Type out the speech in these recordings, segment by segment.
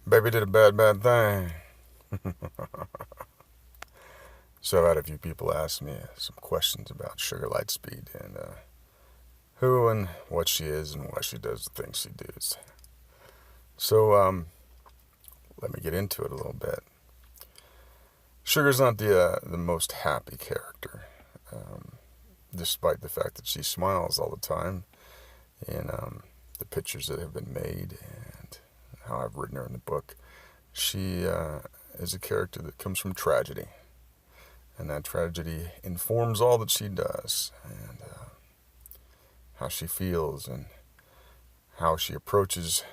Baby did a bad, bad thing. So I've had a few people ask me some questions about Sugar Lightspeed and who and what she is and why she does the things she does. So let me get into it a little bit. Sugar's not the most happy character, um, despite the fact that she smiles all the time in the pictures that have been made and how I've written her in the book. She is a character that comes from tragedy, and that tragedy informs all that she does, and how she feels, and how she approaches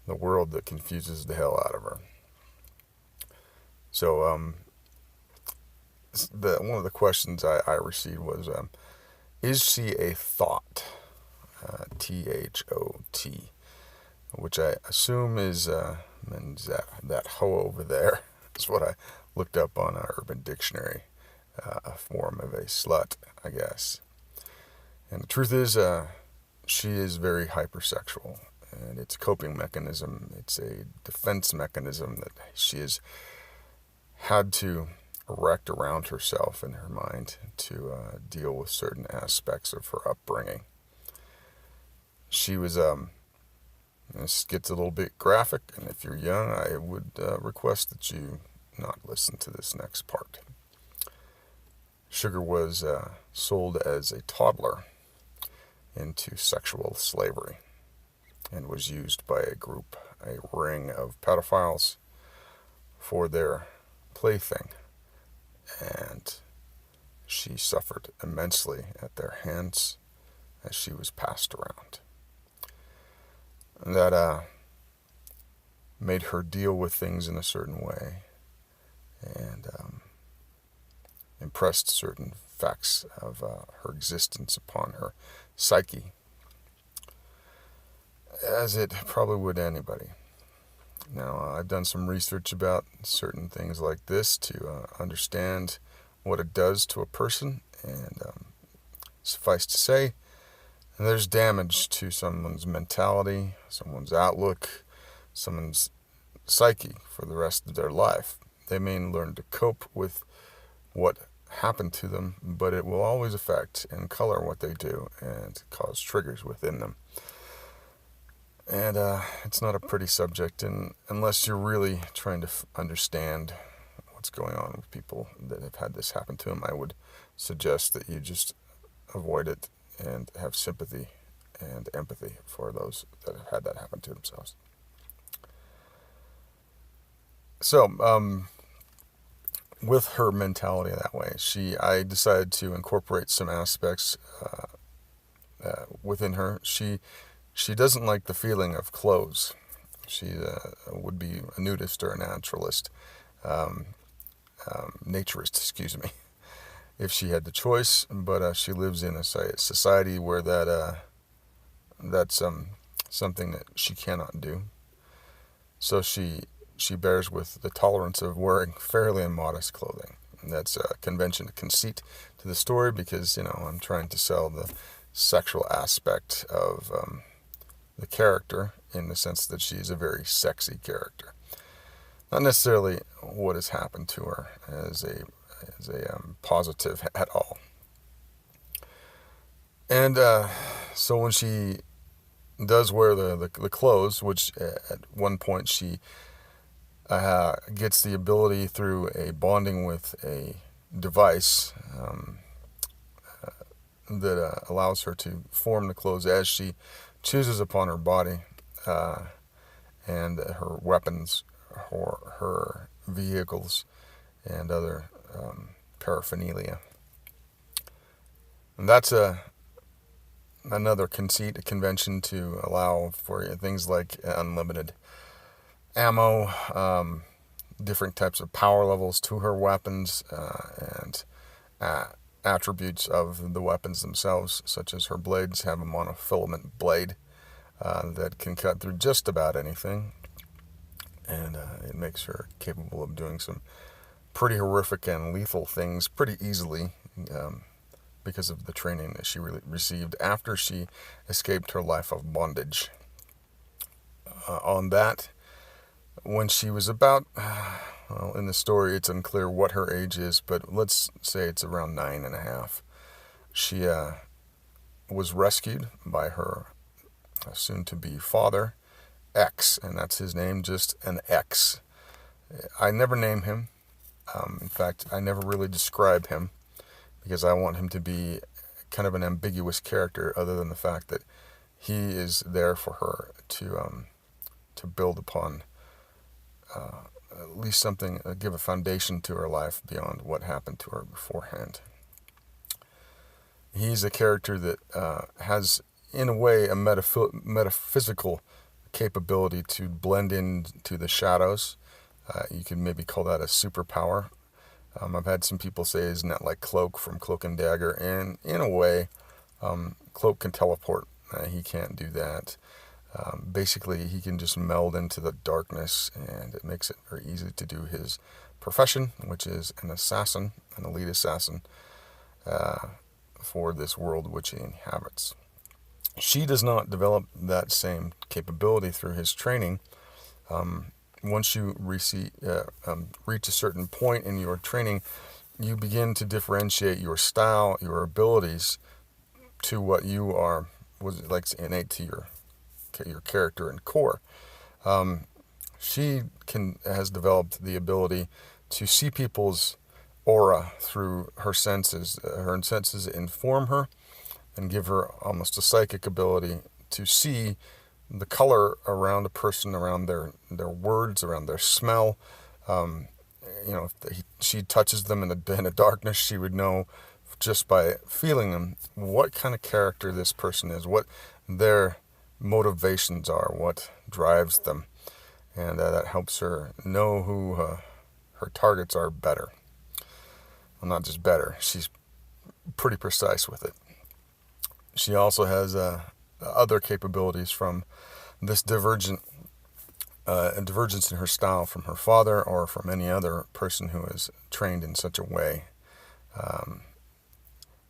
the world that confuses the hell out of her. So, one of the questions I received was, is she a thought? Thot, which I assume means that hoe over there. That's what I looked up on Urban Dictionary, a form of a slut, I guess. And the truth is, she is very hypersexual, and it's a coping mechanism. It's a defense mechanism that she has had to erect around herself in her mind to deal with certain aspects of her upbringing. She was, this gets a little bit graphic, and if you're young, I would request that you not listen to this next part. Sugar was sold as a toddler into sexual slavery and was used by a ring of pedophiles for their plaything. And she suffered immensely at their hands as she was passed around. And that made her deal with things in a certain way and impressed certain facts of her existence upon her psyche, as it probably would anybody. Now, I've done some research about certain things like this to understand what it does to a person, and suffice to say, there's damage to someone's mentality, someone's outlook, someone's psyche for the rest of their life. They may learn to cope with what happened to them, but it will always affect and color what they do and cause triggers within them. And it's not a pretty subject, and unless you're really trying to understand what's going on with people that have had this happen to them, I would suggest that you just avoid it and have sympathy and empathy for those that have had that happen to themselves. So, with her mentality that way, I decided to incorporate some aspects within her. She doesn't like the feeling of clothes. She would be a nudist or a naturalist, naturist, excuse me, if she had the choice. But she lives in a society where that's something that she cannot do. So she bears with the tolerance of wearing fairly immodest clothing. And that's a convention, a conceit to the story, because I'm trying to sell the sexual aspect of the character, in the sense that she's a very sexy character. Not necessarily what has happened to her as a positive at all. And so when she does wear the clothes, which at one point she gets the ability through a bonding with a device that allows her to form the clothes as she chooses upon her body, and her weapons, her vehicles, and other paraphernalia. And that's another conceit, a convention to allow for things like unlimited ammo, different types of power levels to her weapons, and attributes of the weapons themselves, such as her blades have a monofilament blade that can cut through just about anything, and it makes her capable of doing some pretty horrific and lethal things pretty easily, because of the training that she received after she escaped her life of bondage. On that, when she was about, well, in the story it's unclear what her age is, but let's say it's around 9.5. She was rescued by her soon-to-be father, X, and that's his name, just an X. I never name him. In fact, I never really describe him because I want him to be kind of an ambiguous character, other than the fact that he is there for her to build upon at least something, give a foundation to her life beyond what happened to her beforehand. He's a character that has, in a way, a metaphysical capability to blend into the shadows. You could maybe call that a superpower. I've had some people say, isn't that like Cloak from Cloak and Dagger? And in a way, Cloak can teleport. He can't do that. Basically, he can just meld into the darkness, and it makes it very easy to do his profession, which is an assassin, an elite assassin, for this world which he inhabits. She does not develop that same capability through his training. Once you reach a certain point in your training, you begin to differentiate your style, your abilities, to what you are, was like innate to your character and core. She has developed the ability to see people's aura through her senses. Her senses inform her and give her almost a psychic ability to see the color around a person, around their words, around their smell. If she touches them in the darkness, she would know just by feeling them what kind of character this person is, what their motivations are, what drives them. And that helps her know who her targets are better. Well, not just better, she's pretty precise with it. She also has other capabilities from this divergence in her style from her father or from any other person who is trained in such a way.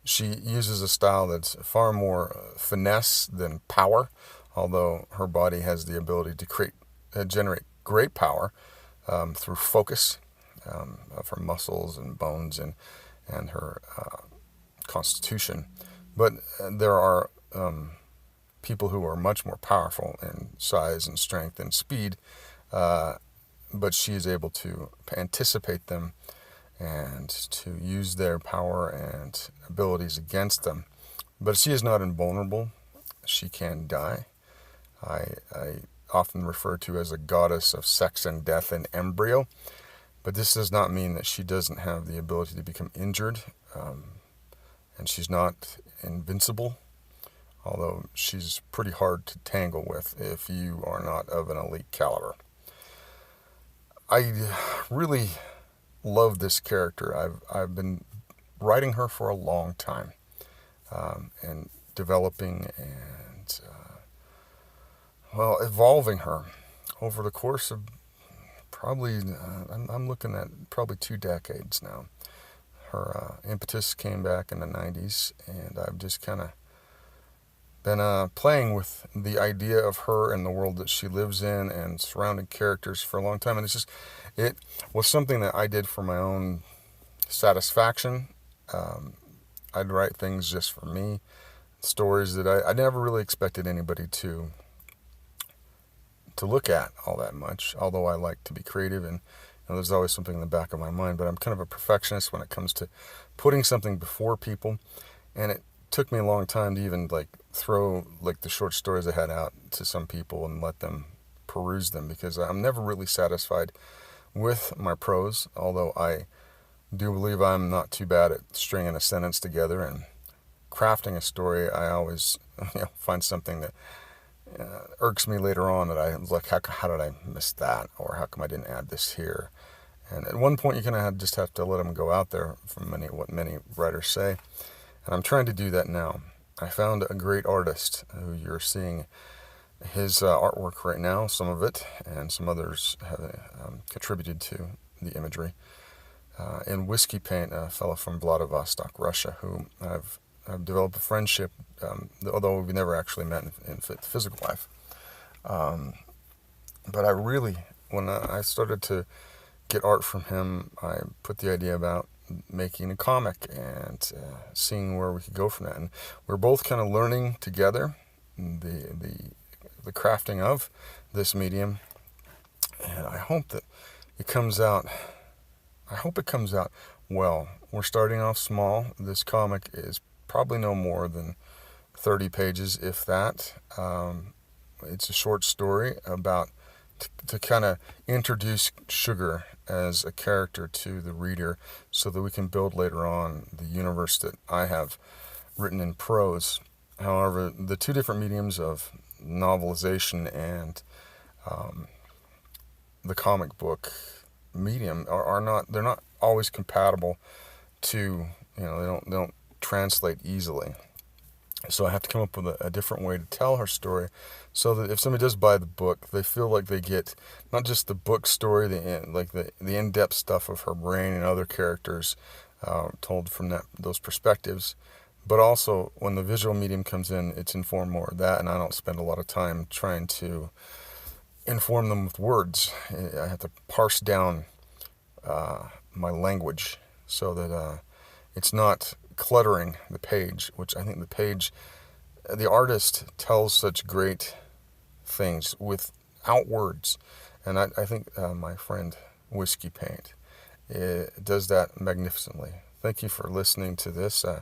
She uses a style that's far more finesse than power, although her body has the ability to generate great power through focus of her muscles and bones and her constitution. But there are people who are much more powerful in size and strength and speed, but she is able to anticipate them and to use their power and abilities against them. But she is not invulnerable. She can die. I often refer to as a goddess of sex and death in embryo, but this does not mean that she doesn't have the ability to become injured, and she's not invincible, although she's pretty hard to tangle with if you are not of an elite caliber. I really love this character. I've been writing her for a long time, and developing and evolving her over the course of probably I'm looking at probably 2 decades now. Her impetus came back in the 90s, and I've just kind of been playing with the idea of her and the world that she lives in and surrounding characters for a long time. And it was something that I did for my own satisfaction. I'd write things just for me, stories that I never really expected anybody to look at all that much, although I like to be creative, and there's always something in the back of my mind. But I'm kind of a perfectionist when it comes to putting something before people, and it took me a long time to even throw the short stories I had out to some people and let them peruse them, because I'm never really satisfied with my prose, although I do believe I'm not too bad at stringing a sentence together and crafting a story. I always find something that irks me later on, that I was like, how did I miss that, or how come I didn't add this here? And at one point you kind of just have to let them go out there, from what many writers say. And I'm trying to do that now. I found a great artist who you're seeing his artwork right now, some of it, and some others have contributed to the imagery. In Whiskey Paint, a fellow from Vladivostok, Russia, who I've developed a friendship, although we've never actually met in physical life. But I really when I started to get art from him, I put the idea about making a comic and seeing where we could go from that. And we're both kind of learning together the crafting of this medium, and I hope that it comes out. I hope it comes out well. We're starting off small. This comic is probably no more than 30 pages, if that. It's a short story about to kind of introduce sugar as a character to the reader so that we can build later on the universe that I have written in prose. However, the two different mediums of novelization and the comic book medium are not, they're not always compatible to, they don't translate easily. So I have to come up with a different way to tell her story so that if somebody does buy the book, they feel like they get not just the book story, the in-depth stuff of her brain and other characters told from those perspectives, but also when the visual medium comes in, it's informed more of that, and I don't spend a lot of time trying to inform them with words. I have to parse down my language so that it's not cluttering the page, which I think the artist tells such great things without words. And I think my friend Whiskey Paint does that magnificently. Thank you for listening to this. I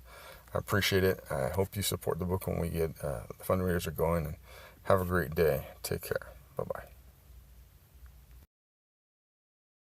appreciate it. I hope you support the book when we get the fundraisers are going. And have a great day. Take care. Bye-bye.